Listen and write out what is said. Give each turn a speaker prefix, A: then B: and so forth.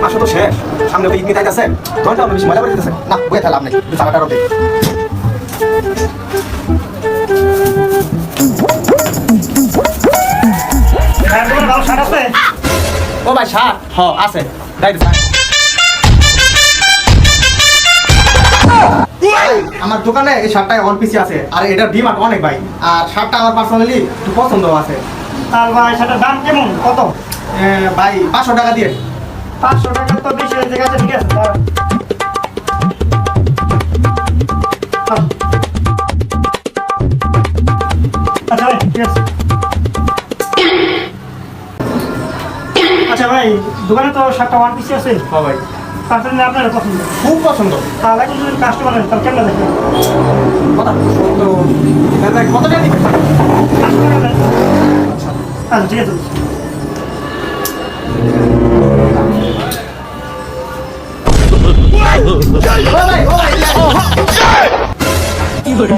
A: আসো তো শেষ, সামনে তো ঈদ মিঠাই আছে, ঘন্টা বেশি মজা করে দিতেছে না, বইয়ে তাহলে লাভ নেই, চালাটা রোদে। ও ভাই শার্ট আছে, আমার দোকানে এই শার্টটা ওয়ান পিসি আছে, আর এটা ডিমান্ড অনেক ভাই, আর শার্টটা আমার পার্সোনালি একটু পছন্দ আছে।
B: তার ভাই সেটার দাম কেমন, কত?
A: ভাই 500 টাকা দিয়ে।
B: 500 টাকা তো বেশি হয়ে গেছে, ঠিক আছে। আচ্ছা ভাই, ঠিক আছে। আচ্ছা ভাই, দোকানে তো শার্টটা ওয়ান পিসি আছে।
A: হ্যাঁ ভাই,
B: পার্সোনালি আপনার পছন্দ,
A: খুব পছন্দ।
B: তাহলে এখন যদি কাস্টমার হয় তাহলে কেমন দেখবেন?
A: কথা তো কত টাকা দিবেন?
B: আচ্ছা ঠিক আছে।
A: কি করে?